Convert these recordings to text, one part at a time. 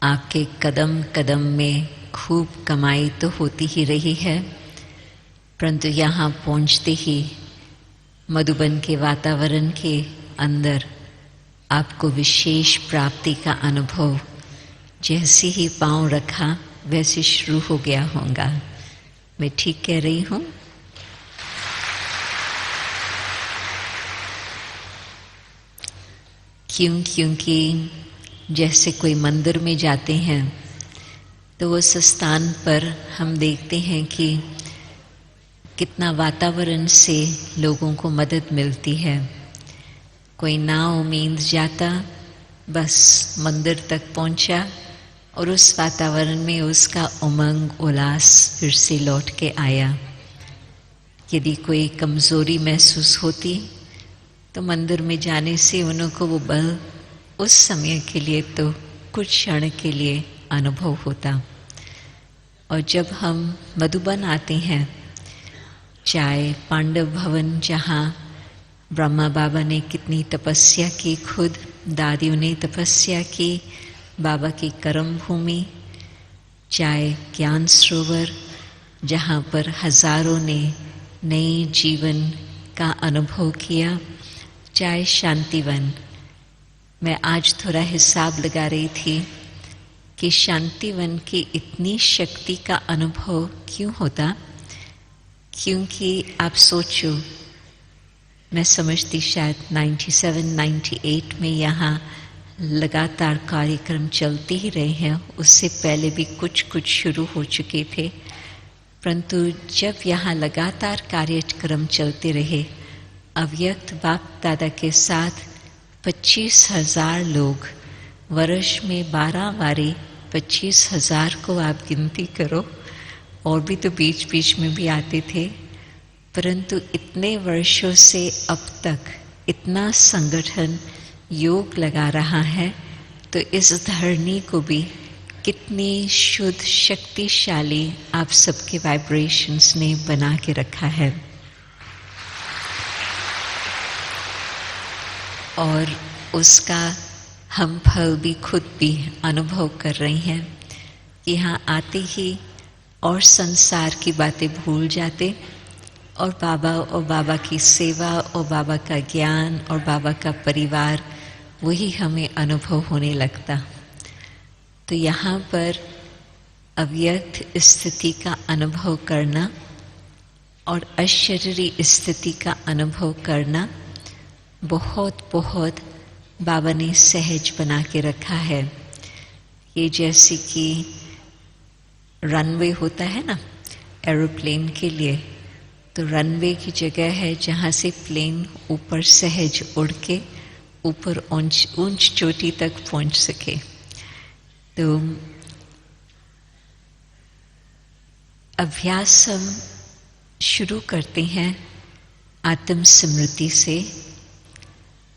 आपके कदम कदम में खूब कमाई तो होती ही रही है, परंतु यहाँ पहुँचते ही मधुबन के वातावरण के अंदर आपको विशेष प्राप्ति का अनुभव जैसे ही पांव रखा वैसे शुरू हो गया होगा। मैं ठीक कह रही हूँ? क्योंकि जैसे कोई मंदिर में जाते हैं तो उस स्थान पर हम देखते हैं कि कितना वातावरण से लोगों को मदद मिलती है। कोई ना उम्मीद जाता बस मंदिर तक पहुंचा और उस वातावरण में उसका उमंग उल्लास फिर से लौट के आया। यदि कोई कमज़ोरी महसूस होती तो मंदिर में जाने से उनको वो बल उस समय के लिए तो कुछ क्षण के लिए अनुभव होता। और जब हम मधुबन आते हैं, चाहे पांडव भवन जहाँ ब्रह्मा बाबा ने कितनी तपस्या की, खुद दादियों ने तपस्या की, बाबा की कर्म भूमि, चाहे ज्ञान सरोवर जहाँ पर हजारों ने नए जीवन का अनुभव किया, चाहे शांतिवन। मैं आज थोड़ा हिसाब लगा रही थी कि शांतिवन की इतनी शक्ति का अनुभव क्यों होता, क्योंकि आप सोचो, मैं समझती शायद 97-98 में यहाँ लगातार कार्यक्रम चलते ही रहे हैं। उससे पहले भी कुछ शुरू हो चुके थे, परंतु जब यहाँ लगातार कार्यक्रम चलते रहे, अव्यक्त बाप दादा के साथ 25,000 लोग, वर्ष में 12 बारी 25,000 को आप गिनती करो, और भी तो बीच बीच में भी आते थे। परंतु इतने वर्षों से अब तक इतना संगठन योग लगा रहा है, तो इस धरनी को भी कितनी शुद्ध शक्तिशाली आप सबके वाइब्रेशंस ने बना के रखा है। और उसका हम फल भी खुद भी अनुभव कर रहे हैं। यहाँ आते ही और संसार की बातें भूल जाते और बाबा की सेवा और बाबा का ज्ञान और बाबा का परिवार, वही हमें अनुभव होने लगता। तो यहाँ पर अव्यक्त स्थिति का अनुभव करना और अशरीरी स्थिति का अनुभव करना बहुत बहुत बाबा ने सहज बना के रखा है। ये जैसे कि रनवे होता है ना एरोप्लेन के लिए, तो रनवे की जगह है जहाँ से प्लेन ऊपर सहज उड़ के ऊपर ऊंच चोटी तक पहुँच सके। तो अभ्यास हम शुरू करते हैं आत्म स्मृति से।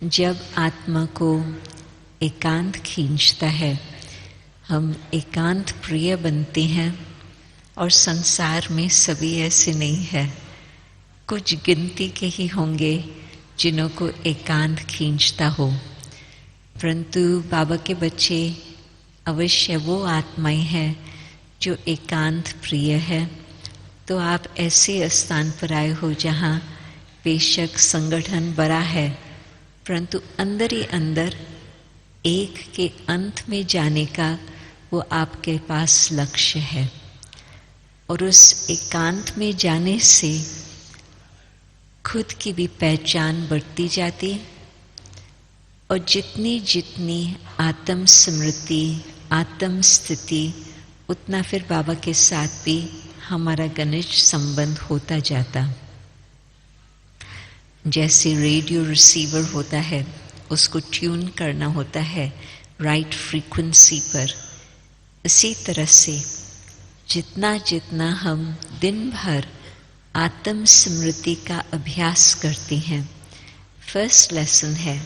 जब आत्मा को एकांत खींचता है, हम एकांत प्रिय बनते हैं। और संसार में सभी ऐसे नहीं है, कुछ गिनती के ही होंगे जिन्हों को एकांत खींचता हो। परंतु बाबा के बच्चे अवश्य वो आत्माएं हैं जो एकांत प्रिय है। तो आप ऐसे स्थान पर आए हो जहाँ बेशक संगठन बड़ा है, परंतु अंदर ही अंदर एक के अंत में जाने का वो आपके पास लक्ष्य है। और उस एकांत में जाने से खुद की भी पहचान बढ़ती जाती, और जितनी जितनी आत्म स्मृति, आत्म स्थिति, उतना फिर बाबा के साथ भी हमारा घनिष्ठ संबंध होता जाता। जैसे रेडियो रिसीवर होता है, उसको ट्यून करना होता है राइट फ्रीक्वेंसी पर, इसी तरह से जितना जितना हम दिन भर आत्म स्मृति का अभ्यास करते हैं, फर्स्ट लेसन है,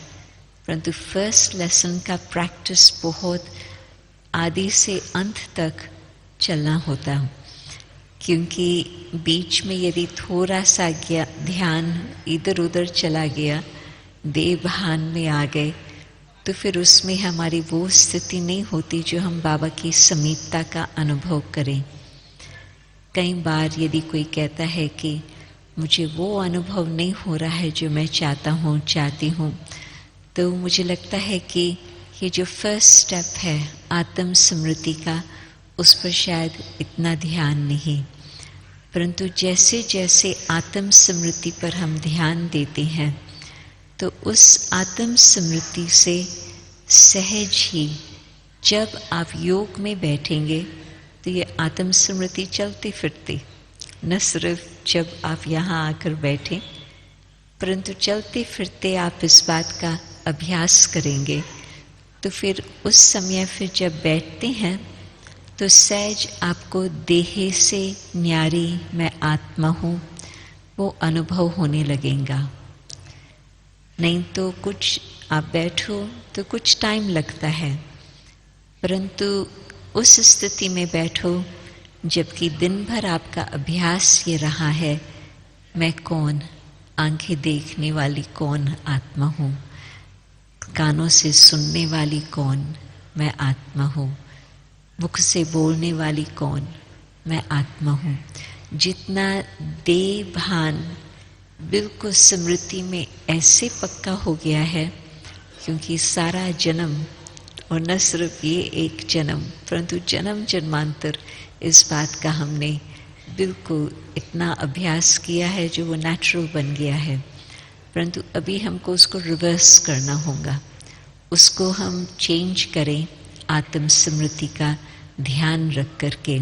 परंतु फर्स्ट लेसन का प्रैक्टिस बहुत आदि से अंत तक चलना होता। क्योंकि बीच में यदि थोड़ा सा ध्यान इधर उधर चला गया, देह भान में आ गए, तो फिर उसमें हमारी वो स्थिति नहीं होती जो हम बाबा की समीपता का अनुभव करें। कई बार यदि कोई कहता है कि मुझे वो अनुभव नहीं हो रहा है जो मैं चाहती हूँ, तो मुझे लगता है कि ये जो फर्स्ट स्टेप है आत्म स्मृति का, उस पर शायद इतना ध्यान नहीं। परंतु जैसे जैसे आत्म स्मृति पर हम ध्यान देते हैं, तो उस आत्म स्मृति से सहज ही जब आप योग में बैठेंगे तो ये आत्म स्मृति चलती फिरती, न सिर्फ जब आप यहाँ आकर बैठें, परंतु चलते फिरते आप इस बात का अभ्यास करेंगे। तो फिर उस समय फिर जब बैठते हैं तो सहज आपको देह से न्यारी मैं आत्मा हूँ वो अनुभव होने लगेगा। नहीं तो कुछ आप बैठो तो कुछ टाइम लगता है, परंतु उस स्थिति में बैठो जबकि दिन भर आपका अभ्यास ये रहा है, मैं कौन, आंखें देखने वाली कौन आत्मा हूँ, कानों से सुनने वाली कौन मैं आत्मा हूँ, मुख से बोलने वाली कौन मैं आत्मा हूँ। जितना देह भान बिल्कुल स्मृति में ऐसे पक्का हो गया है, क्योंकि सारा जन्म, और न सिर्फ ये एक जन्म परंतु जन्म जन्मांतर इस बात का हमने बिल्कुल इतना अभ्यास किया है जो वो नेचुरल बन गया है। परंतु अभी हमको उसको रिवर्स करना होगा, उसको हम चेंज करें आत्म स्मृति का ध्यान रख करके।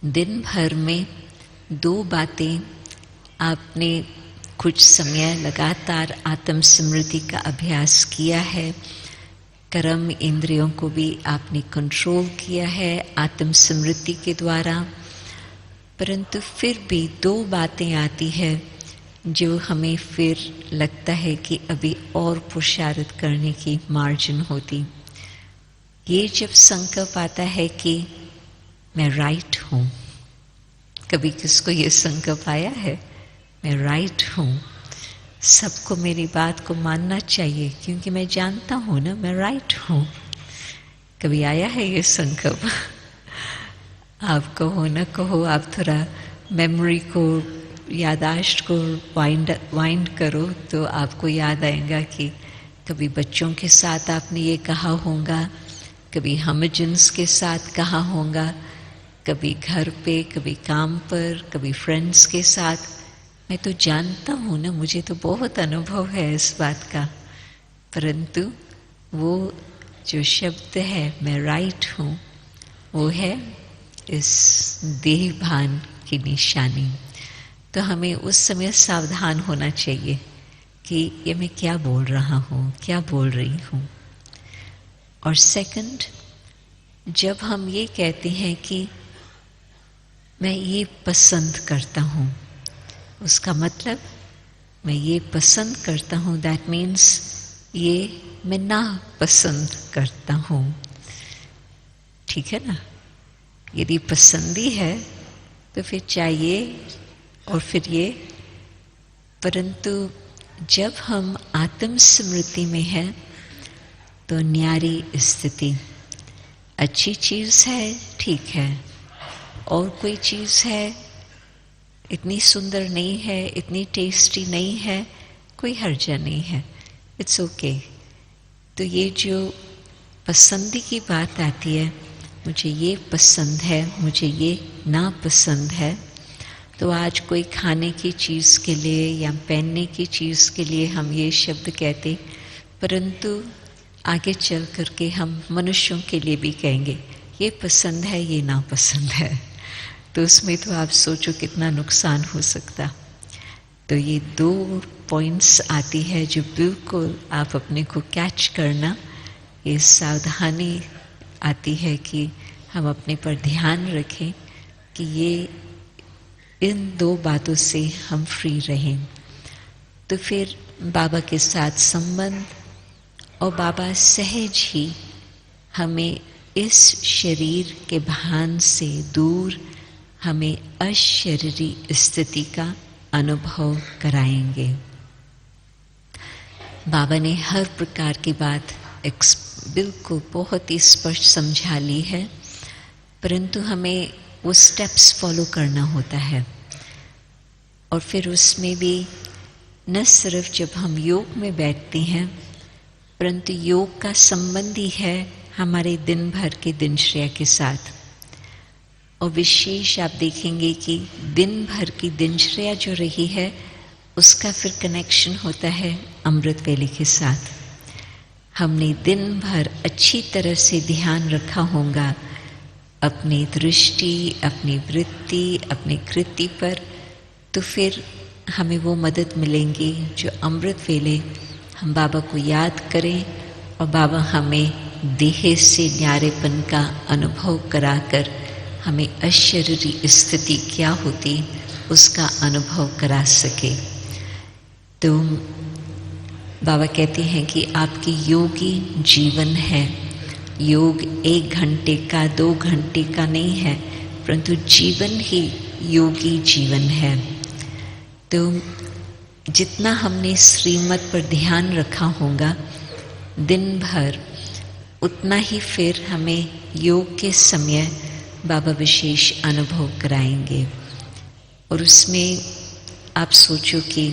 दिन भर में 2 बातें आपने कुछ समय लगातार आत्म स्मृति का अभ्यास किया है, कर्म इंद्रियों को भी आपने कंट्रोल किया है आत्म स्मृति के द्वारा, परंतु फिर भी 2 बातें आती है जो हमें फिर लगता है कि अभी और पुरुषार्थ करने की मार्जिन होती। ये जब संकल्प आता है कि मैं राइट हूँ, कभी किसको ये संकल्प आया है मैं राइट हूँ, सबको मेरी बात को मानना चाहिए क्योंकि मैं जानता हूँ ना मैं राइट हूँ, कभी आया है ये संकल्प? आप कहो न कहो, आप थोड़ा मेमोरी को, यादाश्त को वाइंड करो तो आपको याद आएगा कि कभी बच्चों के साथ आपने ये कहा होगा, कभी हम जिन्स के साथ कहा होगा, कभी घर पे, कभी काम पर, कभी फ्रेंड्स के साथ। मैं तो जानता हूँ ना, मुझे तो बहुत अनुभव है इस बात का, परंतु वो जो शब्द है मैं राइट हूँ, वो है इस देह भान की निशानी। तो हमें उस समय सावधान होना चाहिए कि ये मैं क्या बोल रहा हूँ, क्या बोल रही हूँ। और सेकंड, जब हम ये कहते हैं कि मैं ये पसंद करता हूँ, उसका मतलब मैं ये पसंद करता हूँ, दैट मीन्स ये मैं ना पसंद करता हूँ। ठीक है ना? यदि पसंदी है तो फिर चाहिए और फिर ये, परंतु जब हम आत्म स्मृति में हैं तो न्यारी स्थिति, अच्छी चीज़ है ठीक है, और कोई चीज़ है इतनी सुंदर नहीं है, इतनी टेस्टी नहीं है, कोई हर्जा नहीं है, इट्स ओके। तो ये जो पसंदी की बात आती है, मुझे ये पसंद है, मुझे ये ना पसंद है, तो आज कोई खाने की चीज़ के लिए या पहनने की चीज़ के लिए हम ये शब्द कहते, परंतु आगे चल करके हम मनुष्यों के लिए भी कहेंगे ये पसंद है, ये ना पसंद है, तो उसमें तो आप सोचो कितना नुकसान हो सकता। तो ये 2 पॉइंट्स आती है जो बिल्कुल आप अपने को कैच करना, ये सावधानी आती है कि हम अपने पर ध्यान रखें कि ये इन 2 बातों से हम फ्री रहें। तो फिर बाबा के साथ संबंध, और बाबा सहज ही हमें इस शरीर के भान से दूर हमें अशरीरी स्थिति का अनुभव कराएंगे। बाबा ने हर प्रकार की बात बिल्कुल बहुत ही स्पष्ट समझा ली है, परंतु हमें वो स्टेप्स फॉलो करना होता है। और फिर उसमें भी न सिर्फ जब हम योग में बैठते हैं, परंतु योग का संबंध ही है हमारे दिन भर के दिनचर्या के साथ। और विशेष आप देखेंगे कि दिन भर की दिनचर्या जो रही है उसका फिर कनेक्शन होता है अमृत वेले के साथ। हमने दिन भर अच्छी तरह से ध्यान रखा होगा अपनी दृष्टि, अपनी वृत्ति, अपनी कृति पर, तो फिर हमें वो मदद मिलेंगी जो अमृत वेले हम बाबा को याद करें और बाबा हमें देह से न्यारेपन का अनुभव कराकर हमें अशरीरी स्थिति क्या होती उसका अनुभव करा सके। तो बाबा कहते हैं कि आपकी योगी जीवन है। योग 1 घंटे का 2 घंटे का नहीं है, परंतु जीवन ही योगी जीवन है। तो जितना हमने श्रीमत पर ध्यान रखा होगा दिन भर, उतना ही फिर हमें योग के समय बाबा विशेष अनुभव कराएंगे। और उसमें आप सोचो कि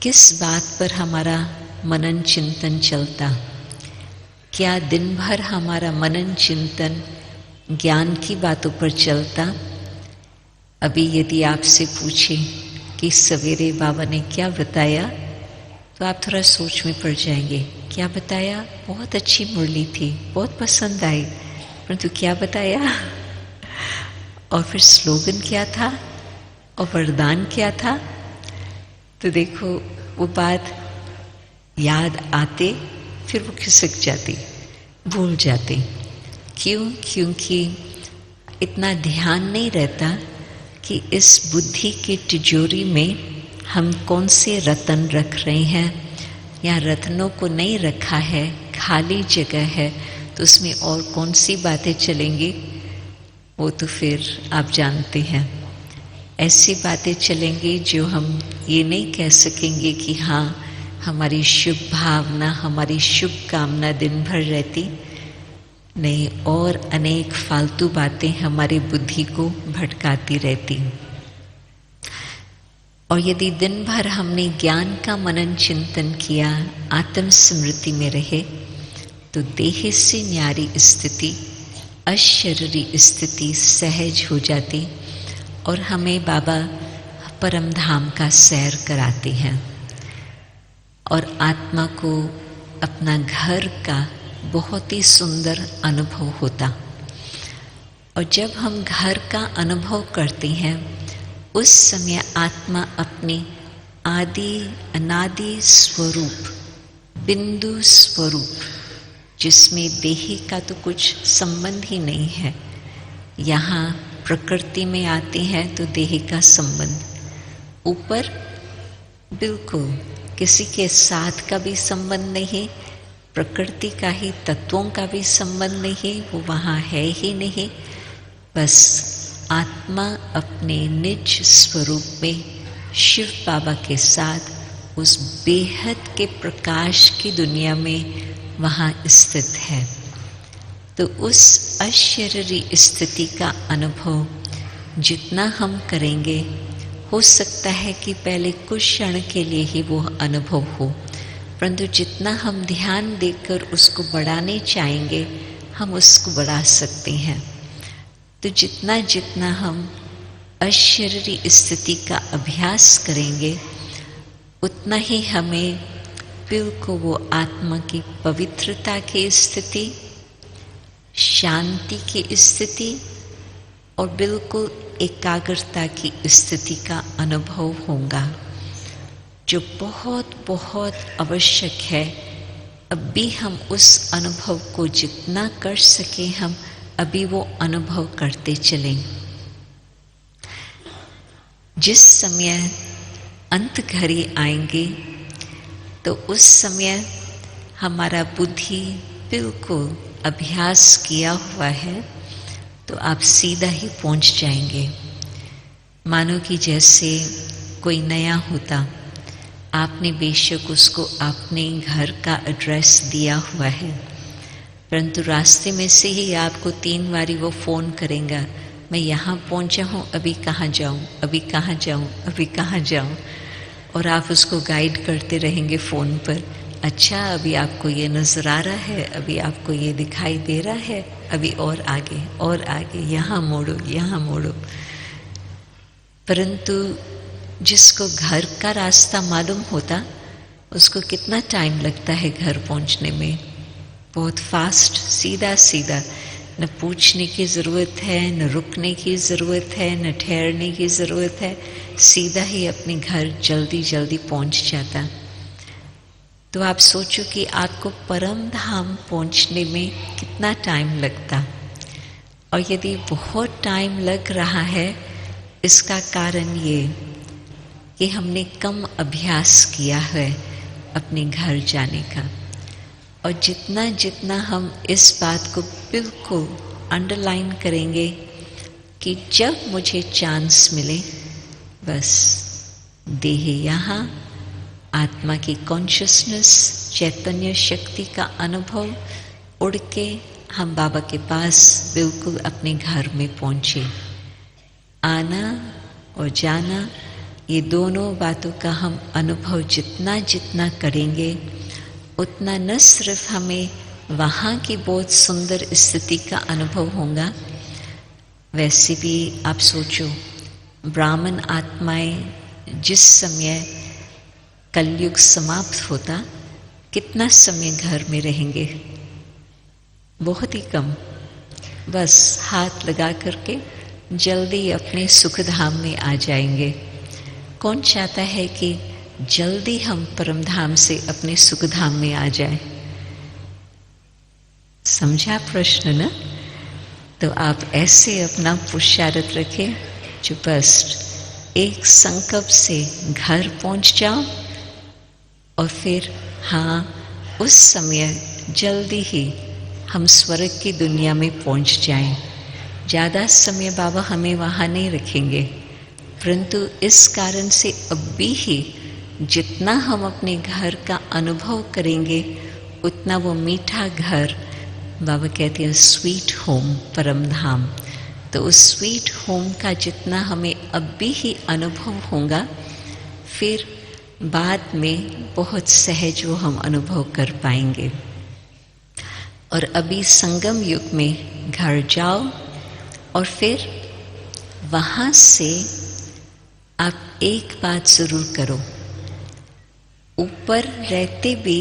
किस बात पर हमारा मनन चिंतन चलता। क्या दिन भर हमारा मनन चिंतन ज्ञान की बातों पर चलता? अभी यदि आपसे पूछे कि सवेरे बाबा ने क्या बताया, तो आप थोड़ा सोच में पड़ जाएंगे। क्या बताया? बहुत अच्छी मुरली थी, बहुत पसंद आई, परंतु क्या बताया? और फिर स्लोगन क्या था और वरदान क्या था? तो देखो वो बात याद आते फिर वो खिसक जाती, भूल जाते। क्यों? क्योंकि इतना ध्यान नहीं रहता कि इस बुद्धि की तिजोरी में हम कौन से रत्न रख रहे हैं, या रत्नों को नहीं रखा है, खाली जगह है, तो उसमें और कौन सी बातें चलेंगी, वो तो फिर आप जानते हैं। ऐसी बातें चलेंगी जो हम ये नहीं कह सकेंगे कि हाँ हमारी शुभ भावना, हमारी शुभ कामना दिन भर रहती नहीं, और अनेक फालतू बातें हमारी बुद्धि को भटकाती रहती। और यदि दिन भर हमने ज्ञान का मनन चिंतन किया, आत्म स्मृति में रहे, तो देह से न्यारी स्थिति, अशरीरी स्थिति सहज हो जाती और हमें बाबा परम धाम का सैर कराते हैं और आत्मा को अपना घर का बहुत ही सुंदर अनुभव होता। और जब हम घर का अनुभव करते हैं, उस समय आत्मा अपनी आदि अनादि स्वरूप, बिंदु स्वरूप, जिसमें देह का तो कुछ संबंध ही नहीं है, यहाँ प्रकृति में आते हैं तो देह का संबंध, ऊपर बिल्कुल किसी के साथ का भी संबंध नहीं, प्रकृति का ही, तत्वों का भी संबंध नहीं, वो वहाँ है ही नहीं। बस आत्मा अपने निज स्वरूप में शिव बाबा के साथ उस बेहद के प्रकाश की दुनिया में वहाँ स्थित है। तो उस अशरीरी स्थिति का अनुभव जितना हम करेंगे, हो सकता है कि पहले कुछ क्षण के लिए ही वो अनुभव हो, परंतु जितना हम ध्यान देकर उसको बढ़ाने चाहेंगे, हम उसको बढ़ा सकते हैं। तो जितना जितना हम अशरीरी स्थिति का अभ्यास करेंगे, उतना ही हमें बिल्कुल वो आत्मा की पवित्रता की स्थिति, शांति की स्थिति और बिल्कुल एकाग्रता की स्थिति का अनुभव होगा, जो बहुत बहुत आवश्यक है। अब भी हम उस अनुभव को जितना कर सके, हम अभी वो अनुभव करते चलें। जिस समय अंत घड़ी आएंगे, तो उस समय हमारा बुद्धि बिल्कुल अभ्यास किया हुआ है, तो आप सीधा ही पहुंच जाएंगे। मानो कि जैसे कोई नया होता, आपने बेशक उसको अपने घर का एड्रेस दिया हुआ है, परंतु रास्ते में से ही आपको 3 बारी वो फ़ोन करेगा, मैं यहाँ पहुँचा हूँ, अभी कहाँ जाऊँ, अभी कहाँ जाऊँ, अभी कहाँ जाऊँ, और आप उसको गाइड करते रहेंगे फ़ोन पर। अच्छा, अभी आपको ये नज़र आ रहा है, अभी आपको ये दिखाई दे रहा है, अभी और आगे, यहाँ मोड़ो, यहाँ मोड़ो। परंतु जिसको घर का रास्ता मालूम होता, उसको कितना टाइम लगता है घर पहुंचने में? बहुत फास्ट, सीधा सीधा, न पूछने की ज़रूरत है, न रुकने की ज़रूरत है, न ठहरने की ज़रूरत है, सीधा ही अपने घर जल्दी जल्दी पहुंच जाता। तो आप सोचो कि आपको परम धाम पहुंचने में कितना टाइम लगता। और यदि बहुत टाइम लग रहा है, इसका कारण ये कि हमने कम अभ्यास किया है अपने घर जाने का। और जितना जितना हम इस बात को बिल्कुल अंडरलाइन करेंगे कि जब मुझे चांस मिले, बस देह यहाँ, आत्मा की कॉन्शियसनेस, चैतन्य शक्ति का अनुभव, उड़ के हम बाबा के पास बिल्कुल अपने घर में पहुँचे। आना और जाना, ये दोनों बातों का हम अनुभव जितना जितना करेंगे, उतना न सिर्फ हमें वहाँ की बहुत सुंदर स्थिति का अनुभव होगा, वैसे भी आप सोचो, ब्राह्मण आत्माएं जिस समय कलयुग समाप्त होता, कितना समय घर में रहेंगे? बहुत ही कम, बस हाथ लगा करके जल्दी अपने सुखधाम में आ जाएंगे। कौन चाहता है कि जल्दी हम परमधाम से अपने सुखधाम में आ जाएं? समझा प्रश्न ना? तो आप ऐसे अपना पुरुषार्थ रखें जो बस एक संकल्प से घर पहुंच जाओ, और फिर हाँ, उस समय जल्दी ही हम स्वर्ग की दुनिया में पहुंच जाएं। ज़्यादा समय बाबा हमें वहाँ नहीं रखेंगे, परंतु इस कारण से अभी ही जितना हम अपने घर का अनुभव करेंगे, उतना वो मीठा घर, बाबा कहते हैं स्वीट होम, परम धाम, तो उस स्वीट होम का जितना हमें अभी ही अनुभव होगा, फिर बाद में बहुत सहज वो हम अनुभव कर पाएंगे। और अभी संगम युग में घर जाओ, और फिर वहाँ से आप एक बात ज़रूर करो, ऊपर रहते भी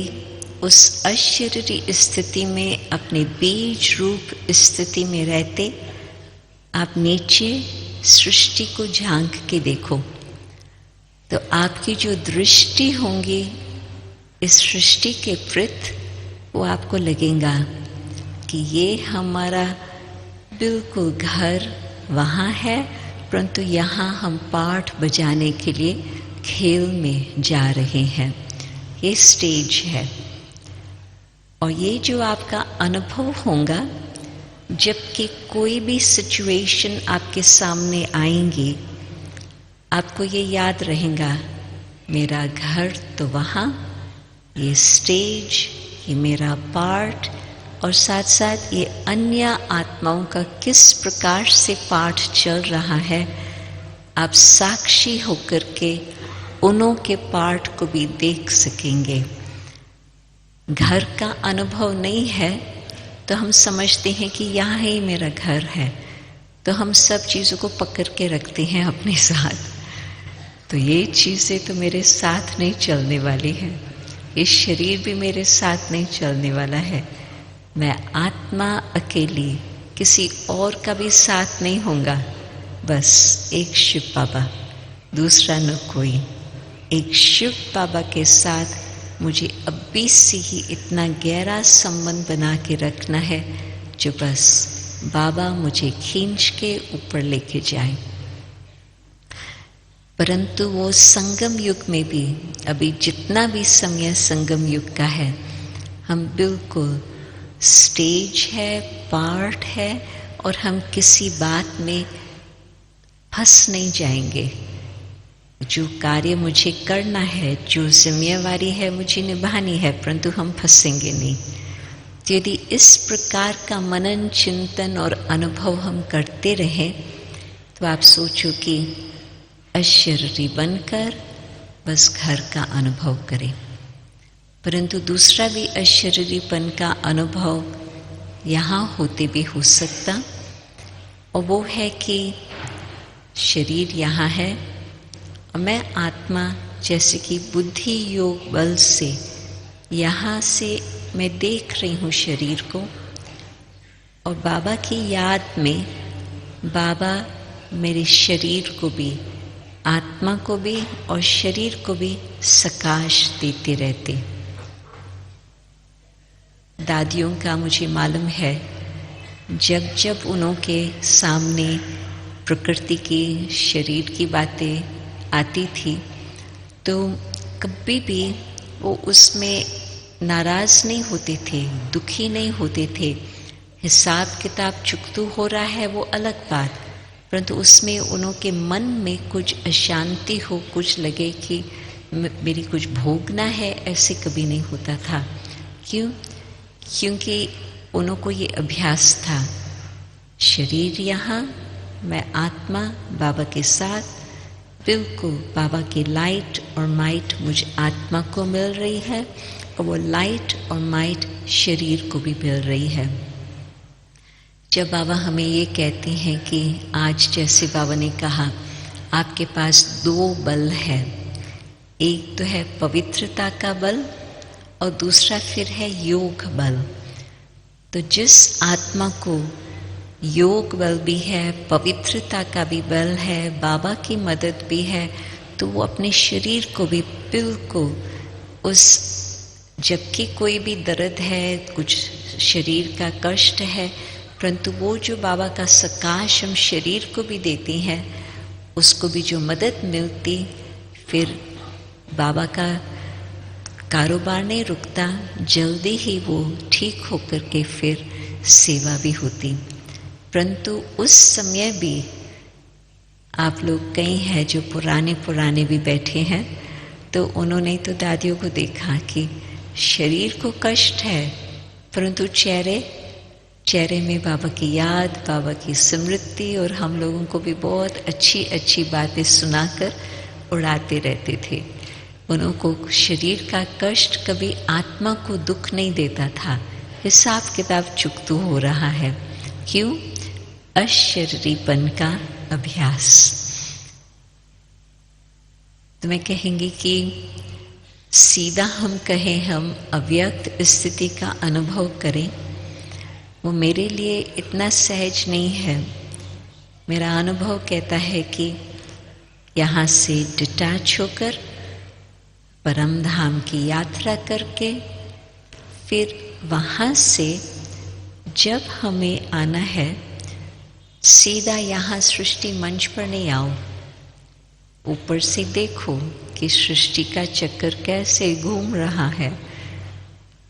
उस अशरीरी स्थिति में, अपने बीज रूप स्थिति में रहते, आप नीचे सृष्टि को झांक के देखो, तो आपकी जो दृष्टि होंगी इस सृष्टि के प्रति, वो आपको लगेगा कि ये हमारा बिल्कुल घर वहाँ है, परंतु यहाँ हम पाठ बजाने के लिए खेल में जा रहे हैं, ये स्टेज है। और ये जो आपका अनुभव होगा, जबकि कोई भी सिचुएशन आपके सामने आएंगी, आपको ये याद रहेगा, मेरा घर तो वहाँ, ये स्टेज, ये मेरा पार्ट, और साथ साथ ये अन्य आत्माओं का किस प्रकार से पाठ चल रहा है, आप साक्षी होकर के उन्हों के पाठ को भी देख सकेंगे। घर का अनुभव नहीं है तो हम समझते हैं कि यहाँ ही मेरा घर है, तो हम सब चीज़ों को पकड़ के रखते हैं अपने साथ। तो ये चीज़ें तो मेरे साथ नहीं चलने वाली है, ये शरीर भी मेरे साथ नहीं चलने वाला है। मैं आत्मा अकेली, किसी और का भी साथ नहीं होगा, बस एक शिव बाबा, दूसरा न कोई। एक शिव बाबा के साथ मुझे अभी से ही इतना गहरा संबंध बना के रखना है, जो बस बाबा मुझे खींच के ऊपर लेके जाए। परंतु वो संगम युग में भी, अभी जितना भी समय संगम युग का है, हम बिल्कुल स्टेज है, पार्ट है, और हम किसी बात में फंस नहीं जाएंगे। जो कार्य मुझे करना है, जो जिम्मेवारी है मुझे निभानी है, परंतु हम फंसेंगे नहीं। तो यदि इस प्रकार का मनन, चिंतन और अनुभव हम करते रहें तो आप सोचो कि अशरीरी बनकर बस घर का अनुभव करें। परंतु दूसरा भी अशरीरीपन का अनुभव यहाँ होते भी हो सकता, और वो है कि शरीर यहाँ है और मैं आत्मा जैसे कि बुद्धि योग बल से यहाँ से मैं देख रही हूँ शरीर को, और बाबा की याद में बाबा मेरे शरीर को भी, आत्मा को भी और शरीर को भी सकाश देते रहते। दादियों का मुझे मालूम है, जब जब उनके सामने प्रकृति की, शरीर की बातें आती थी तो कभी भी वो उसमें नाराज नहीं होते थे, दुखी नहीं होते थे। हिसाब किताब चुकतू हो रहा है वो अलग बात, परंतु उसमें उनके मन में कुछ अशांति हो, कुछ लगे कि मेरी कुछ भोगना है, ऐसे कभी नहीं होता था। क्यों? क्योंकि उनको ये अभ्यास था, शरीर यहाँ, मैं आत्मा बाबा के साथ, बिल्कुल बाबा की लाइट और माइट मुझ आत्मा को मिल रही है और वो लाइट और माइट शरीर को भी मिल रही है। जब बाबा हमें ये कहते हैं कि आज जैसे बाबा ने कहा आपके पास 2 बल है, एक तो है पवित्रता का बल और दूसरा फिर है योग बल। तो जिस आत्मा को योग बल भी है, पवित्रता का भी बल है, बाबा की मदद भी है, तो वो अपने शरीर को भी बिल्कुल उस, जबकि कोई भी दर्द है, कुछ शरीर का कष्ट है, परंतु वो जो बाबा का सकाश हम शरीर को भी देते हैं, उसको भी जो मदद मिलती, फिर बाबा का कारोबार नहीं रुकता, जल्दी ही वो ठीक होकर के फिर सेवा भी होती। परंतु उस समय भी आप लोग कई हैं जो पुराने भी बैठे हैं, तो उन्होंने तो दादियों को देखा कि शरीर को कष्ट है, परंतु चेहरे में बाबा की याद, बाबा की स्मृति, और हम लोगों को भी बहुत अच्छी अच्छी बातें सुनाकर उड़ाते रहते थे। उनको शरीर का कष्ट कभी आत्मा को दुख नहीं देता था। हिसाब किताब चुकतू हो रहा है, क्यों? अशरीरीपन का अभ्यास। तो मैं कहेंगी कि सीधा हम कहें हम अव्यक्त स्थिति का अनुभव करें, वो मेरे लिए इतना सहज नहीं है। मेरा अनुभव कहता है कि यहाँ से डिटैच होकर परम धाम की यात्रा करके फिर वहाँ से जब हमें आना है, सीधा यहाँ सृष्टि मंच पर नहीं आओ, ऊपर से देखो कि सृष्टि का चक्कर कैसे घूम रहा है,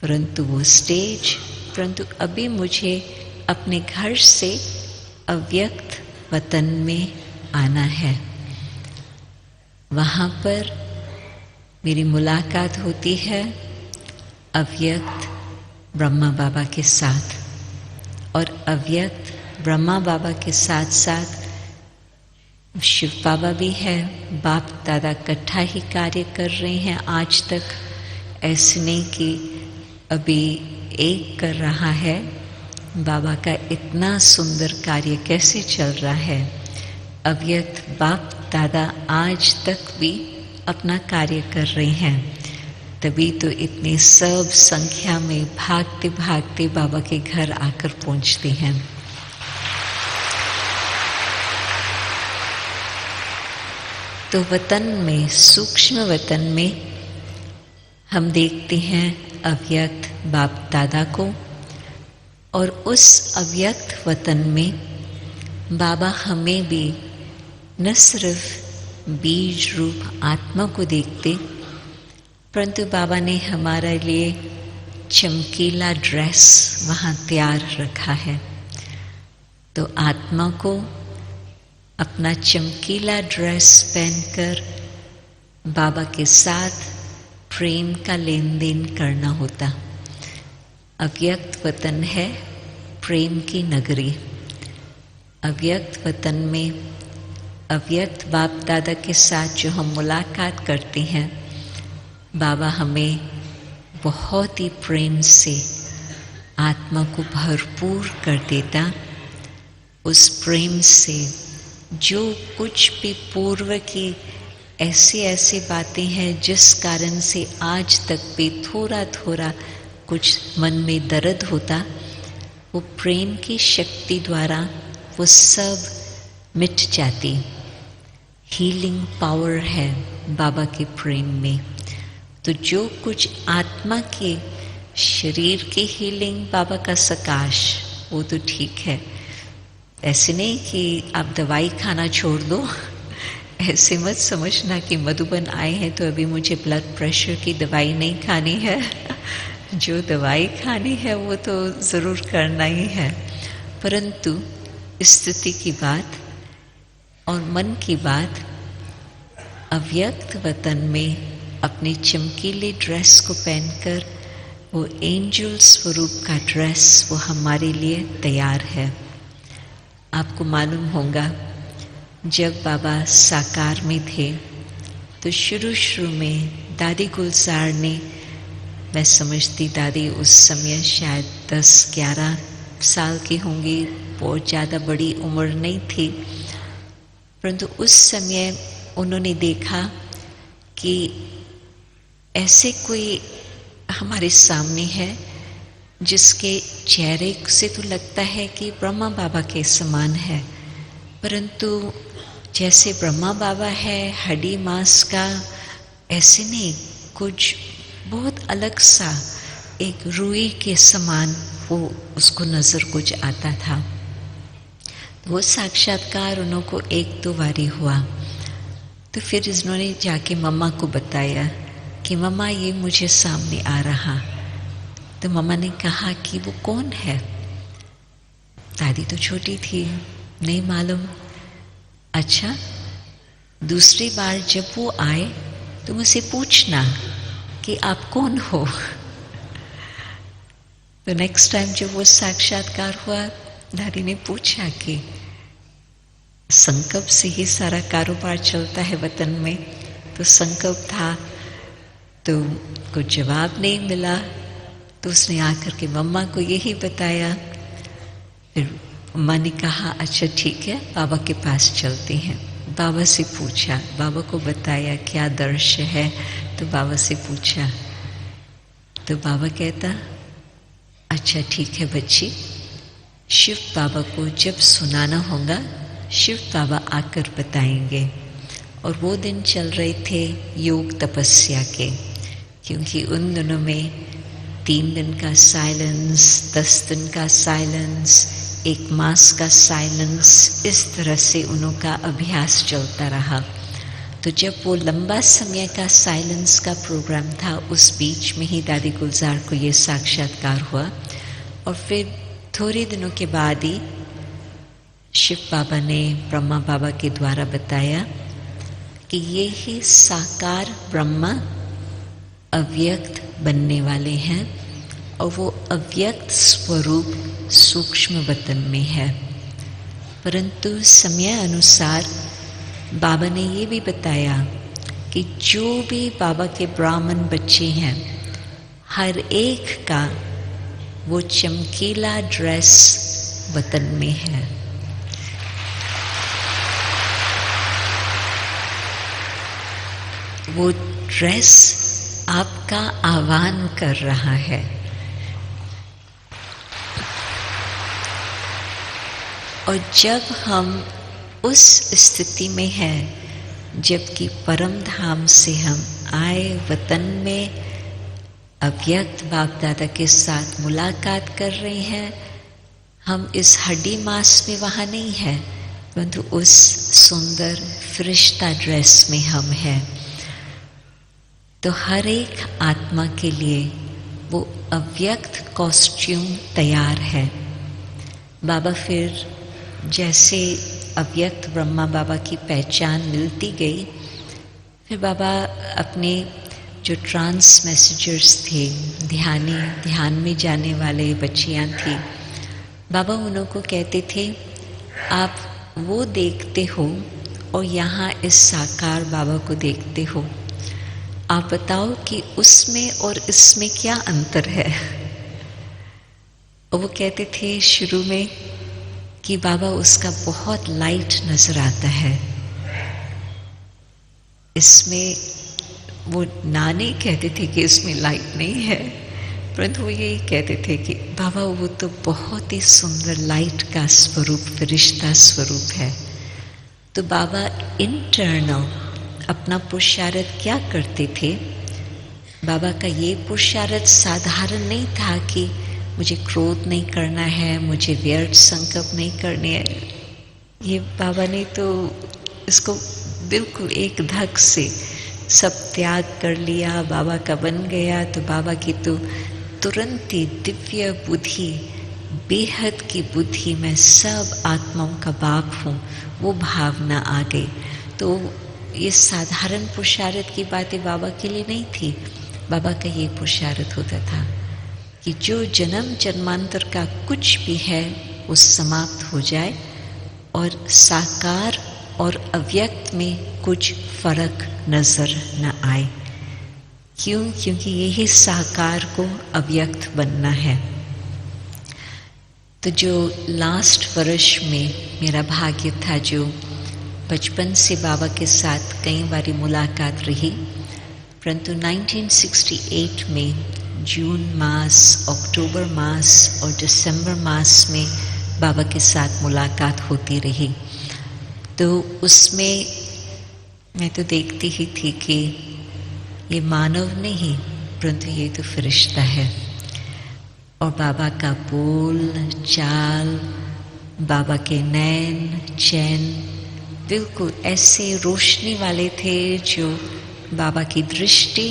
परंतु वो स्टेज, परंतु अभी मुझे अपने घर से अव्यक्त वतन में आना है। वहाँ पर मेरी मुलाकात होती है अव्यक्त ब्रह्मा बाबा के साथ, और अव्यक्त ब्रह्मा बाबा के साथ साथ शिव बाबा भी है। बाप दादा इकट्ठा ही कार्य कर रहे हैं आज तक, ऐसे नहीं कि अभी एक कर रहा है। बाबा का इतना सुंदर कार्य कैसे चल रहा है। अव्यक्त बाप दादा आज तक भी अपना कार्य कर रहे हैं, तभी तो इतनी सब संख्या में भागते भागते बाबा के घर आकर पहुंचते हैं। तो वतन में, सूक्ष्म वतन में हम देखते हैं अव्यक्त बाप दादा को, और उस अव्यक्त वतन में बाबा हमें भी न सिर्फ बीज रूप आत्मा को देखते, परंतु बाबा ने हमारे लिए चमकीला ड्रेस वहाँ तैयार रखा है। तो आत्मा को अपना चमकीला ड्रेस पहनकर बाबा के साथ प्रेम का लेन देन करना होता। अव्यक्त वतन है प्रेम की नगरी। अव्यक्त वतन में अव्यक्त बाप दादा के साथ जो हम मुलाकात करते हैं, बाबा हमें बहुत ही प्रेम से आत्मा को भरपूर कर देता। उस प्रेम से जो कुछ भी पूर्व की ऐसी बातें हैं जिस कारण से आज तक भी थोड़ा थोड़ा कुछ मन में दर्द होता, वो प्रेम की शक्ति द्वारा वो सब मिट जाती। हीलिंग पावर है बाबा के प्रेम में। तो जो कुछ आत्मा के शरीर की हीलिंग बाबा का सकाश, वो तो ठीक है। ऐसे नहीं कि आप दवाई खाना छोड़ दो। ऐसे मत समझना कि मधुबन आए हैं तो अभी मुझे ब्लड प्रेशर की दवाई नहीं खानी है। जो दवाई खानी है वो तो ज़रूर करना ही है, परंतु स्थिति की बात और मन की बात, अव्यक्त वतन में अपनी चमकीले ड्रेस को पहनकर वो एंजल स्वरूप का ड्रेस वो हमारे लिए तैयार है। आपको मालूम होगा जब बाबा साकार में थे तो शुरू में दादी गुलजार ने, मैं समझती दादी उस समय शायद 10-11 साल की होंगी, बहुत ज़्यादा बड़ी उम्र नहीं थी, परंतु उस समय उन्होंने देखा कि ऐसे कोई हमारे सामने है जिसके चेहरे से तो लगता है कि ब्रह्मा बाबा के समान है, परंतु जैसे ब्रह्मा बाबा है हड्डी मांस का, ऐसे नहीं, कुछ बहुत अलग सा एक रूई के समान वो उसको नज़र कुछ आता था। वो साक्षात्कार उनको 1-2 बारी हुआ। तो फिर इन्होंने जाके मम्मा को बताया कि मम्मा ये मुझे सामने आ रहा। तो मम्मा ने कहा कि वो कौन है। दादी तो छोटी थी, नहीं मालूम। अच्छा, दूसरी बार जब वो आए तो मुझसे पूछना कि आप कौन हो। तो नेक्स्ट टाइम जब वो साक्षात्कार हुआ, दादी ने पूछा कि संकल्प से ही सारा कारोबार चलता है वतन में, तो संकल्प था, तो कुछ जवाब नहीं मिला। तो उसने आकर के मम्मा को यही बताया। फिर मम्मा ने कहा अच्छा ठीक है, बाबा के पास चलते हैं। बाबा से पूछा, बाबा को बताया क्या दर्श है, तो बाबा से पूछा, तो बाबा कहता अच्छा ठीक है बच्ची, शिव बाबा को जब सुनाना होगा शिव बाबा आकर बताएंगे। और वो दिन चल रहे थे योग तपस्या के, क्योंकि उन दिनों में 3 दिन का साइलेंस, 10 दिन का साइलेंस, 1 मास का साइलेंस, इस तरह से उनका अभ्यास चलता रहा। तो जब वो लंबा समय का साइलेंस का प्रोग्राम था, उस बीच में ही दादी गुलजार को ये साक्षात्कार हुआ। और फिर थोड़े दिनों के बाद ही शिव बाबा ने ब्रह्मा बाबा के द्वारा बताया कि ये ही साकार ब्रह्मा अव्यक्त बनने वाले हैं, और वो अव्यक्त स्वरूप सूक्ष्म वतन में है। परंतु समय अनुसार बाबा ने ये भी बताया कि जो भी बाबा के ब्राह्मण बच्चे हैं, हर एक का वो चमकीला ड्रेस वतन में है। वो ड्रेस आपका आह्वान कर रहा है। और जब हम उस स्थिति में हैं जबकि परम धाम से हम आए, वतन में अव्यक्त बाप दादा के साथ मुलाकात कर रहे हैं, हम इस हड्डी मास में वहाँ नहीं है, परंतु उस सुंदर फरिश्ता ड्रेस में हम हैं। तो हर एक आत्मा के लिए वो अव्यक्त कॉस्ट्यूम तैयार है। बाबा फिर जैसे अव्यक्त ब्रह्मा बाबा की पहचान मिलती गई, फिर बाबा अपने जो ट्रांस मैसेजर्स थे, ध्यान में जाने वाले बच्चियां थी, बाबा उन्हों को कहते थे आप वो देखते हो और यहाँ इस साकार बाबा को देखते हो, आप बताओ कि उसमें और इसमें क्या अंतर है। और वो कहते थे शुरू में कि बाबा उसका बहुत लाइट नजर आता है, इसमें वो नानी कहते थे कि इसमें लाइट नहीं है, परंतु वो यही कहते थे कि बाबा वो तो बहुत ही सुंदर लाइट का स्वरूप, फरिश्ता स्वरूप है। तो बाबा इंटरनल अपना पुरुषार्थ क्या करते थे? बाबा का ये पुरुषार्थ साधारण नहीं था कि मुझे क्रोध नहीं करना है, मुझे व्यर्थ संकल्प नहीं करने है। ये बाबा ने तो इसको बिल्कुल एक धक से सब त्याग कर लिया, बाबा का बन गया। तो बाबा की तो तुरंत ही दिव्य बुद्धि, बेहद की बुद्धि, मैं सब आत्माओं का बाप हूँ, वो भावना आ गई। तो ये साधारण पुरुषार्थ की बातें बाबा के लिए नहीं थी। बाबा का ये पुरुषार्थ होता था कि जो जन्म जन्मांतर का कुछ भी है वो समाप्त हो जाए और साकार और अव्यक्त में कुछ फर्क नजर न आए। क्यों? क्योंकि यही साकार को अव्यक्त बनना है। तो जो लास्ट वर्ष में मेरा भाग्य था, जो बचपन से बाबा के साथ कई बारी मुलाकात रही, परंतु 1968 में जून मास, अक्टूबर मास और दिसंबर मास में बाबा के साथ मुलाकात होती रही। तो उसमें मैं तो देखती ही थी कि ये मानव नहीं, परंतु ये तो फरिश्ता है। और बाबा का बोल चाल, बाबा के नैन चैन बिल्कुल ऐसे रोशनी वाले थे जो बाबा की दृष्टि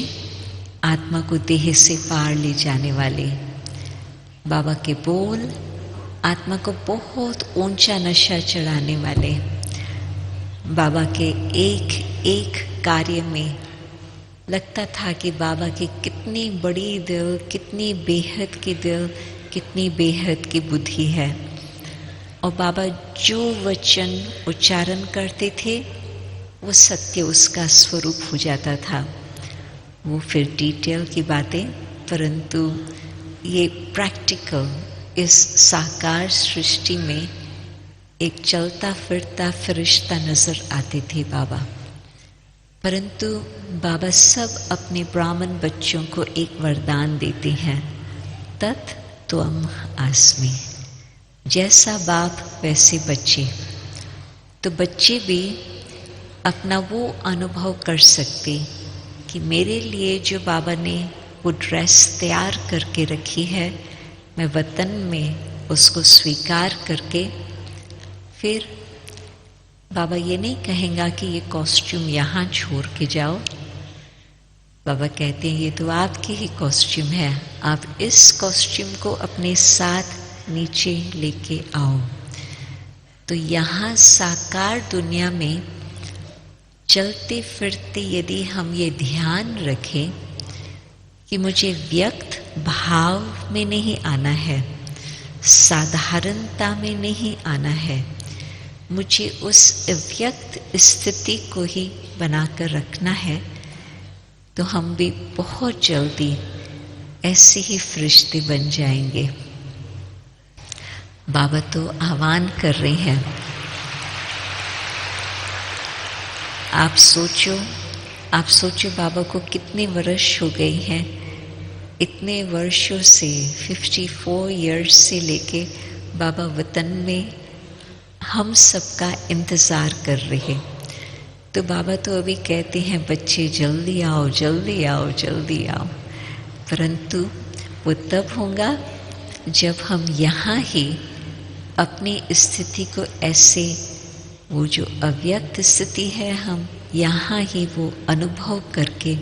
आत्मा को देह से पार ले जाने वाले। बाबा के बोल आत्मा को बहुत ऊंचा नशा चढ़ाने वाले। बाबा के एक एक कार्य में लगता था कि बाबा की कितनी बड़ी दिल, कितनी बेहद की दिल, कितनी बेहद की बुद्धि है। और बाबा जो वचन उच्चारण करते थे वो सत्य उसका स्वरूप हो जाता था। वो फिर डिटेल की बातें, परंतु ये प्रैक्टिकल इस साकार सृष्टि में एक चलता फिरता फरिश्ता नजर आते थे बाबा। परंतु बाबा सब अपने ब्राह्मण बच्चों को एक वरदान देते हैं, तत् त्वम आस्मि, जैसा बाप वैसे बच्चे। तो बच्चे भी अपना वो अनुभव कर सकते कि मेरे लिए जो बाबा ने वो ड्रेस तैयार करके रखी है, मैं वतन में उसको स्वीकार करके फिर बाबा ये नहीं कहेगा कि ये कॉस्ट्यूम यहाँ छोड़ के जाओ। बाबा कहते हैं ये तो आपकी ही कॉस्ट्यूम है, आप इस कॉस्ट्यूम को अपने साथ नीचे लेके आओ। तो यहाँ साकार दुनिया में चलते फिरते यदि हम ये ध्यान रखें कि मुझे व्यक्त भाव में नहीं आना है, साधारणता में नहीं आना है, मुझे उस व्यक्त स्थिति को ही बनाकर रखना है, तो हम भी बहुत जल्दी ऐसे ही फरिश्ते बन जाएंगे। बाबा तो आह्वान कर रहे हैं, आप सोचो बाबा को कितने वर्ष हो गए हैं। इतने वर्षों से 54 इयर्स से लेके बाबा वतन में हम सबका इंतज़ार कर रहे। तो बाबा तो अभी कहते हैं बच्चे जल्दी आओ, जल्दी आओ, जल्दी आओ, परंतु वो तब होगा जब हम यहाँ ही अपनी स्थिति को ऐसे, वो जो अव्यक्त स्थिति है, हम यहाँ ही वो अनुभव करके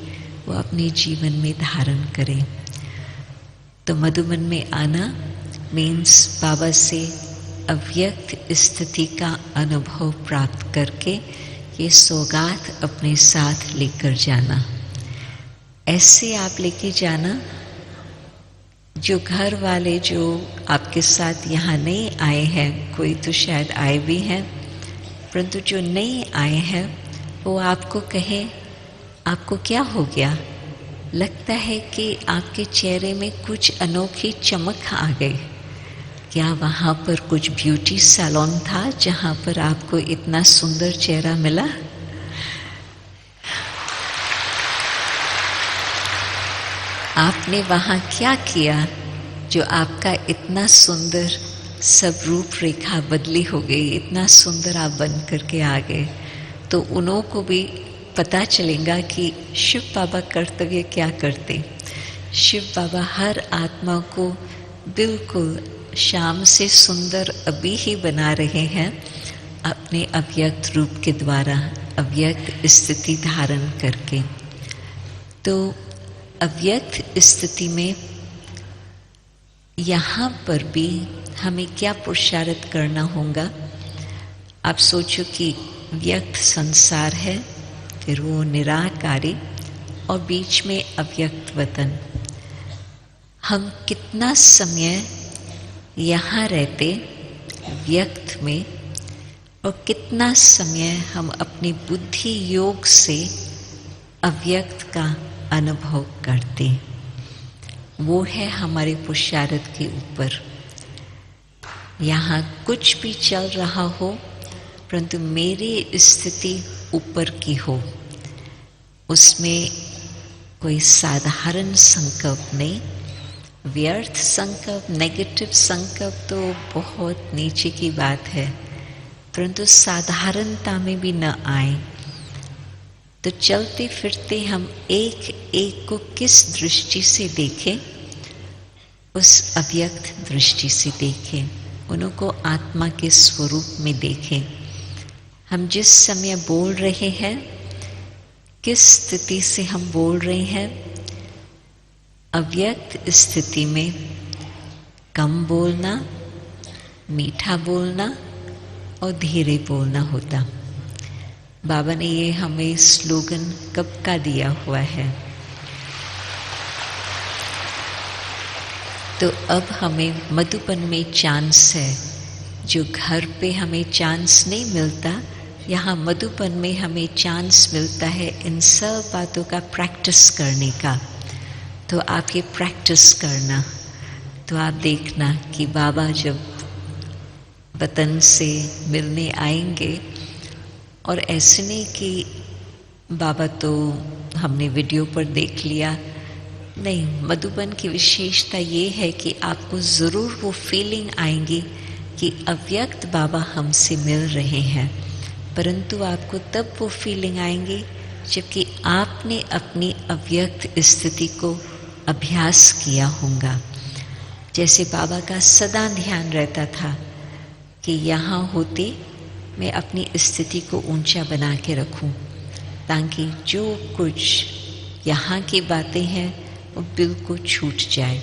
वो अपने जीवन में धारण करें। तो मधुबन में आना मीन्स बाबा से अव्यक्त स्थिति का अनुभव प्राप्त करके ये सौगात अपने साथ लेकर जाना। ऐसे आप लेके जाना जो घर वाले जो आपके साथ यहाँ नहीं आए हैं, कोई तो शायद आए भी हैं, परंतु जो नहीं आए हैं वो आपको कहे आपको क्या हो गया, लगता है कि आपके चेहरे में कुछ अनोखी चमक आ गई। क्या वहाँ पर कुछ ब्यूटी सैलून था जहाँ पर आपको इतना सुंदर चेहरा मिला? आपने वहाँ क्या किया जो आपका इतना सुंदर सब रूप रेखा बदली हो गई, इतना सुंदर आप बन करके आ गए? तो उन्हों को भी पता चलेगा कि शिव बाबा कर्तव्य क्या करते। शिव बाबा हर आत्मा को बिल्कुल शाम से सुंदर अभी ही बना रहे हैं अपने अव्यक्त रूप के द्वारा, अव्यक्त स्थिति धारण करके। तो अव्यक्त स्थिति में यहाँ पर भी हमें क्या पुरुषार्थ करना होगा? आप सोचो कि व्यक्त संसार है, फिर वो निराकारी और बीच में अव्यक्त वतन। हम कितना समय यहाँ रहते व्यक्त में और कितना समय हम अपनी बुद्धि योग से अव्यक्त का अनुभव करते, वो है हमारे पुरुषार्थ के ऊपर। यहाँ कुछ भी चल रहा हो परंतु मेरी स्थिति ऊपर की हो, उसमें कोई साधारण संकल्प नहीं, व्यर्थ संकल्प, नेगेटिव संकल्प तो बहुत नीचे की बात है, परंतु साधारणता में भी न आए। तो चलते फिरते हम एक एक को किस दृष्टि से देखें? उस अव्यक्त दृष्टि से देखें, उनको आत्मा के स्वरूप में देखें। हम जिस समय बोल रहे हैं, किस स्थिति से हम बोल रहे हैं? अव्यक्त स्थिति में कम बोलना, मीठा बोलना और धीरे बोलना होता। बाबा ने ये हमें स्लोगन कब का दिया हुआ है? तो अब हमें मधुबन में चांस है, जो घर पे हमें चांस नहीं मिलता, यहाँ मधुबन में हमें चांस मिलता है इन सब बातों का प्रैक्टिस करने का। तो आप ये प्रैक्टिस करना, तो आप देखना कि बाबा जब वतन से मिलने आएंगे, और ऐसे नहीं कि बाबा तो हमने वीडियो पर देख लिया, नहीं, मधुबन की विशेषता ये है कि आपको ज़रूर वो फीलिंग आएंगी कि अव्यक्त बाबा हमसे मिल रहे हैं, परंतु आपको तब वो फीलिंग आएंगी जबकि आपने अपनी अव्यक्त स्थिति को अभ्यास किया होगा। जैसे बाबा का सदा ध्यान रहता था कि यहाँ होते मैं अपनी स्थिति को ऊंचा बना के रखूं, ताकि जो कुछ यहाँ की बातें हैं वो बिल्कुल छूट जाए,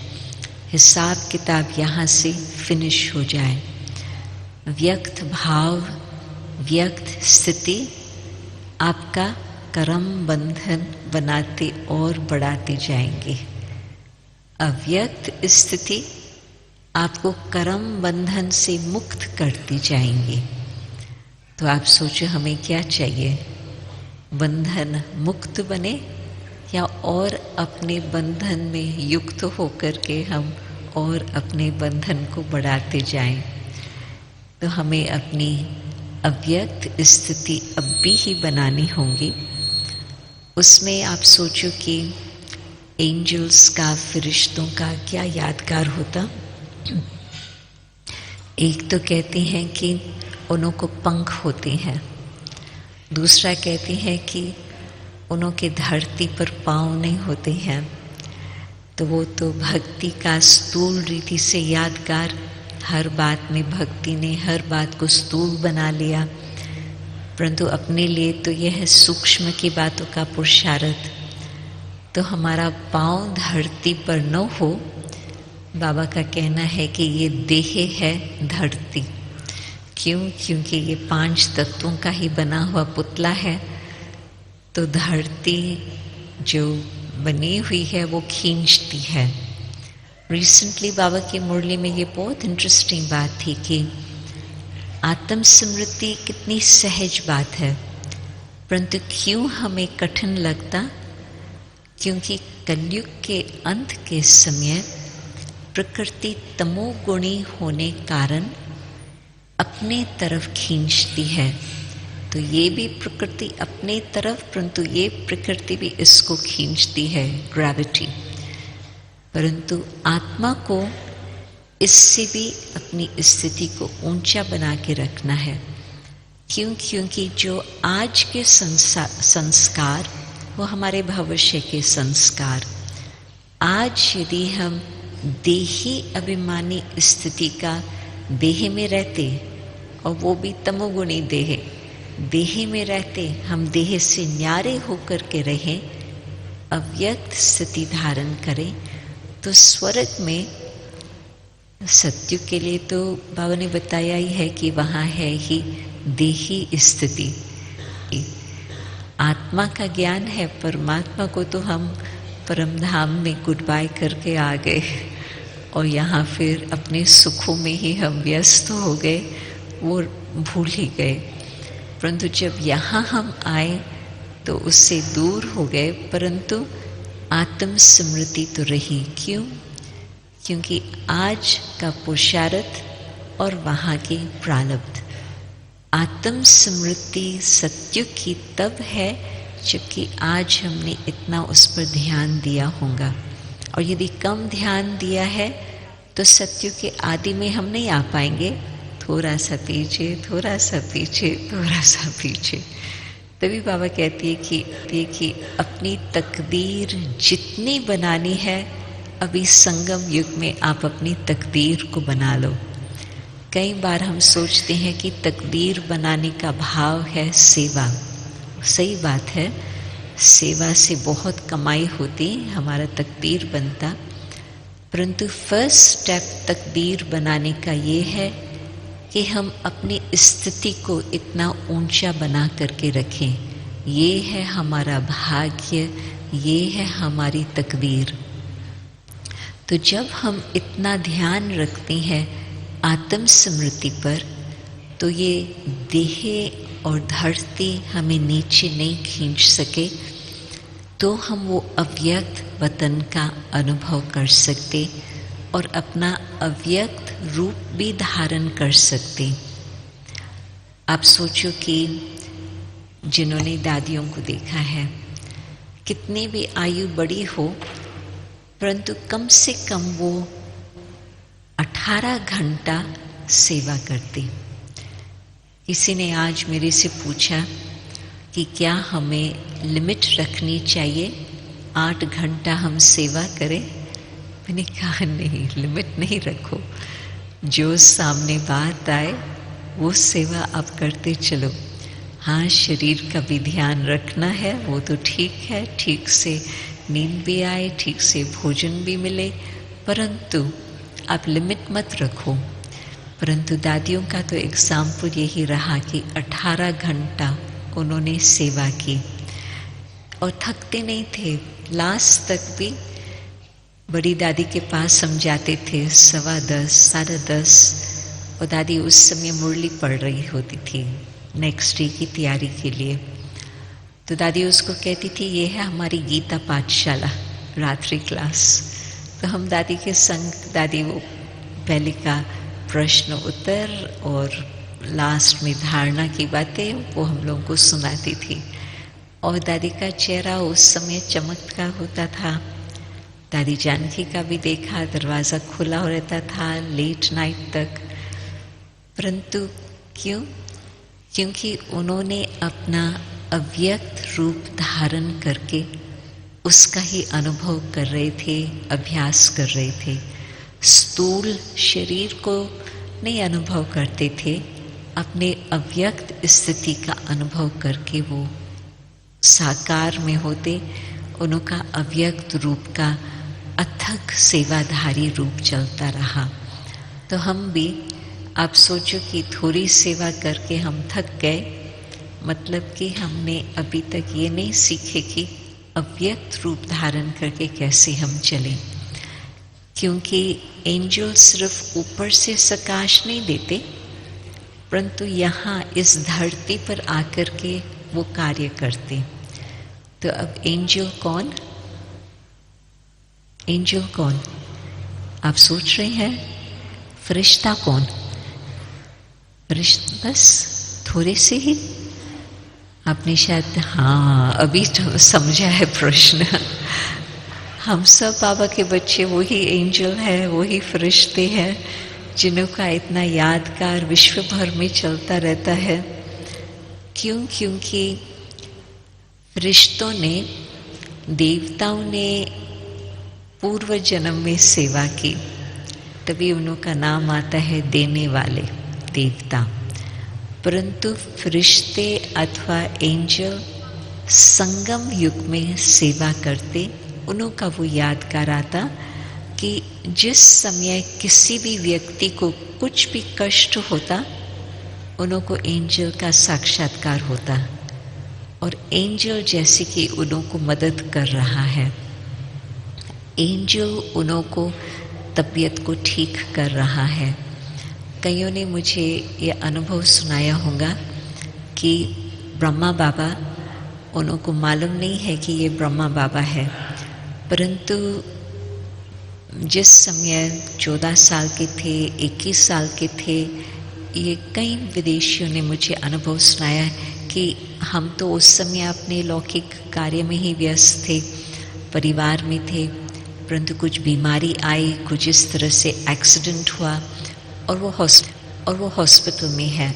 हिसाब किताब यहाँ से फिनिश हो जाए। व्यक्त भाव, व्यक्त स्थिति आपका कर्म बंधन बनाते और बढ़ाते जाएंगे। अव्यक्त स्थिति आपको कर्म बंधन से मुक्त करती जाएंगी। तो आप सोचो हमें क्या चाहिए? बंधन मुक्त बने या और अपने बंधन में युक्त होकर के हम और अपने बंधन को बढ़ाते जाएं? तो हमें अपनी अव्यक्त स्थिति अब भी ही बनानी होगी। उसमें आप सोचो कि एंजल्स का, फरिश्तों का क्या यादगार होता। एक तो कहते हैं कि उन्हों को पंख होते हैं, दूसरा कहते हैं कि उन्हों के धरती पर पाँव नहीं होते हैं। तो वो तो भक्ति का स्थूल रीति से यादगार, हर बात में भक्ति ने हर बात को स्थूल बना लिया, परंतु अपने लिए तो यह है सूक्ष्म की बातों का पुरुषार्थ। तो हमारा पाँव धरती पर न हो, बाबा का कहना है कि ये देह है धरती, क्यों? क्योंकि ये 5 तत्वों का ही बना हुआ पुतला है, तो धरती जो बनी हुई है वो खींचती है। रिसेंटली बाबा की मुरली में ये बहुत इंटरेस्टिंग बात थी कि आत्म स्मृति कितनी सहज बात है, परंतु क्यों हमें कठिन लगता? क्योंकि कलयुग के अंत के समय प्रकृति तमोगुणी होने कारण अपने तरफ खींचती है। तो ये भी प्रकृति अपने तरफ, परंतु ये प्रकृति भी इसको खींचती है, ग्रेविटी। परंतु आत्मा को इससे भी अपनी स्थिति को ऊंचा बना के रखना है। क्यों? क्योंकि जो आज के संस्कार वो हमारे भविष्य के संस्कार। आज यदि हम देही अभिमानी स्थिति का देह में रहते, और वो भी तमोगुणी देह में रहते, हम देह से न्यारे होकर के रहें, अव्यक्त स्थिति धारण करें, तो स्वर्ग में सत्युग के लिए तो बाबा ने बताया ही है कि वहाँ है ही देही स्थिति। आत्मा का ज्ञान है, परमात्मा को तो हम परम धाम में गुड बाय करके आ गए और यहाँ फिर अपने सुखों में ही हम व्यस्त हो गए, वो भूल ही गए। परंतु जब यहाँ हम आए तो उससे दूर हो गए, परंतु आत्म स्मृति तो रही। क्यों? क्योंकि आज का पुरुषार्थ और वहाँ के प्रारब्ध। आत्म स्मृति सत्युग की तब है जबकि आज हमने इतना उस पर ध्यान दिया होगा, और यदि कम ध्यान दिया है तो सत्युग के आदि में हम नहीं आ पाएंगे। थोड़ा सा पीछे, थोड़ा सा पीछे, थोड़ा सा पीछे। तभी बाबा कहती है कि अपनी तकदीर जितनी बनानी है, अभी संगम युग में आप अपनी तकदीर को बना लो। कई बार हम सोचते हैं कि तकदीर बनाने का भाव है सेवा। सही बात है, सेवा से बहुत कमाई होती, हमारा तकदीर बनता, परंतु फर्स्ट स्टेप तकदीर बनाने का ये है कि हम अपनी स्थिति को इतना ऊंचा बना करके रखें। ये है हमारा भाग्य, ये है हमारी तकदीर। तो जब हम इतना ध्यान रखते हैं आत्म स्मृति पर, तो ये देह और धरती हमें नीचे नहीं खींच सके, तो हम वो अव्यक्त वतन का अनुभव कर सकते और अपना अव्यक्त रूप भी धारण कर सकते। आप सोचो कि जिन्होंने दादियों को देखा है, कितनी भी आयु बड़ी हो, परंतु कम से कम वो 18 घंटा सेवा करती। किसी ने आज मेरे से पूछा कि क्या हमें लिमिट रखनी चाहिए, 8 घंटा हम सेवा करें? मैंने कहा नहीं, लिमिट नहीं रखो, जो सामने बात आए वो सेवा आप करते चलो। हाँ, शरीर का भी ध्यान रखना है, वो तो ठीक है, ठीक से नींद भी आए, ठीक से भोजन भी मिले, परंतु आप लिमिट मत रखो। परंतु दादियों का तो एग्जाम्पल यही रहा कि 18 घंटा उन्होंने सेवा की और थकते नहीं थे। लास्ट तक भी बड़ी दादी के पास हम जाते थे 10:15, 10:30, और दादी उस समय मुरली पढ़ रही होती थी नेक्स्ट डे की तैयारी के लिए। तो दादी उसको कहती थी, ये है हमारी गीता पाठशाला, रात्रि क्लास। तो हम दादी के संग, दादी वो पहले का प्रश्न उत्तर और लास्ट में धारणा की बातें वो हम लोगों को सुनाती थी, और दादी का चेहरा उस समय चमकता होता था। दादी जानकी का भी देखा, दरवाज़ा खुला हो रहता था लेट नाइट तक, परंतु क्यों? क्योंकि उन्होंने अपना अव्यक्त रूप धारण करके उसका ही अनुभव कर रहे थे, अभ्यास कर रहे थे। स्थूल शरीर को नहीं अनुभव करते थे, अपने अव्यक्त स्थिति का अनुभव करके वो साकार में होते, उनका अव्यक्त रूप का अथक सेवाधारी रूप चलता रहा। तो हम भी आप सोचो कि थोड़ी सेवा करके हम थक गए, मतलब कि हमने अभी तक ये नहीं सीखे कि अव्यक्त रूप धारण करके कैसे हम चलें। क्योंकि एंजल सिर्फ ऊपर से प्रकाश नहीं देते, परंतु यहाँ इस धरती पर आकर के वो कार्य करते। तो अब एंजल कौन? एंजल कौन? आप सोच रहे हैं? फरिश्ता कौन? फरिश्ता बस थोड़े से ही आपने शायद हाँ अभी तो समझा है प्रश्न। हम सब बाबा के बच्चे वही एंजल है, वही फरिश्ते हैं जिन्हों का इतना यादगार विश्व भर में चलता रहता है। क्यों? क्योंकि फरिश्तों ने, देवताओं ने पूर्व जन्म में सेवा की, तभी उनका नाम आता है देने वाले देवता। परंतु फरिश्ते अथवा एंजल संगम युग में सेवा करते, उनका वो यादगार आता कि जिस समय किसी भी व्यक्ति को कुछ भी कष्ट होता, उनको एंजल का साक्षात्कार होता और एंजल जैसे कि उनको मदद कर रहा है। एंजल उनको तबीयत को ठीक कर रहा है। कईयों ने मुझे ये अनुभव सुनाया होगा कि ब्रह्मा बाबा, उनको मालूम नहीं है कि ये ब्रह्मा बाबा है, परंतु जिस समय 14 साल के थे, 21 साल के थे, ये कई विदेशियों ने मुझे अनुभव सुनाया कि हम तो उस समय अपने लौकिक कार्य में ही व्यस्त थे, परिवार में थे, परंतु कुछ बीमारी आई, कुछ इस तरह से एक्सीडेंट हुआ और वो हॉस्पिटल में है।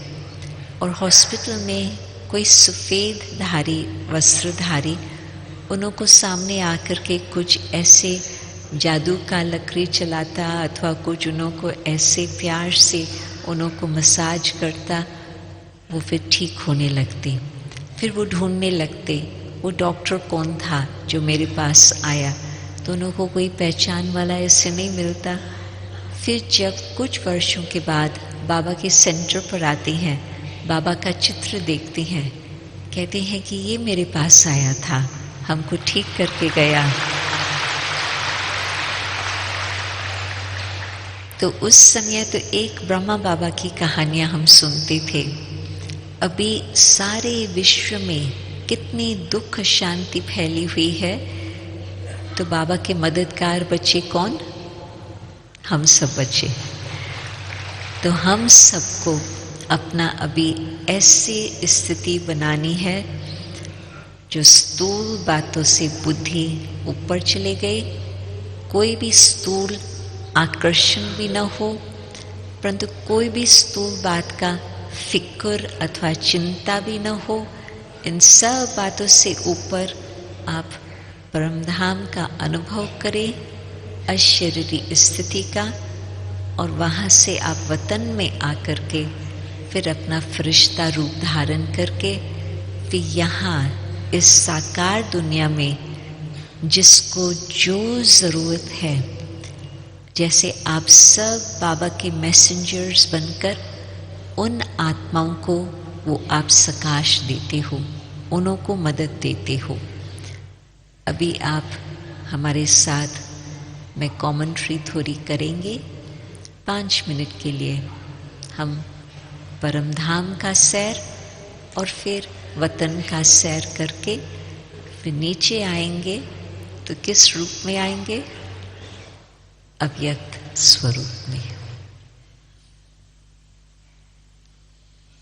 और हॉस्पिटल में कोई सफ़ेद धारी वस्त्रधारी उनको सामने आकर के कुछ ऐसे जादू का लकड़ी चलाता अथवा कुछ उनको ऐसे प्यार से उनको मसाज करता, वो फिर ठीक होने लगते। फिर वो ढूंढने लगते वो डॉक्टर कौन था जो मेरे पास आया, तो उनको कोई पहचान वाला ऐसे नहीं मिलता। फिर जब कुछ वर्षों के बाद बाबा के सेंटर पर आते हैं, बाबा का चित्र देखते हैं, कहते हैं कि ये मेरे पास आया था, हमको ठीक करके गया। तो उस समय तो एक ब्रह्मा बाबा की कहानियां हम सुनते थे। अभी सारे विश्व में कितनी दुख शांति फैली हुई है, तो बाबा के मददगार बच्चे कौन? हम सब बच्चे। तो हम सबको अपना अभी ऐसी स्थिति बनानी है जो स्थूल बातों से बुद्धि ऊपर चले गई, कोई भी स्थूल आकर्षण भी न हो, परंतु कोई भी स्थूल बात का फिक्र अथवा चिंता भी न हो। इन सब बातों से ऊपर आप परमधाम का अनुभव करें, अशरीरी स्थिति का, और वहाँ से आप वतन में आकर के फिर अपना फरिश्ता रूप धारण करके फिर यहाँ इस साकार दुनिया में जिसको जो ज़रूरत है, जैसे आप सब बाबा के मैसेंजर्स बनकर उन आत्माओं को वो आप सकाश देते हो, उनको मदद देते हो। अभी आप हमारे साथ में कमेंट्री थोड़ी करेंगे 5 मिनट के लिए। हम परमधाम का सैर और फिर वतन का सैर करके फिर नीचे आएंगे। तो किस रूप में आएंगे? अव्यक्त स्वरूप में।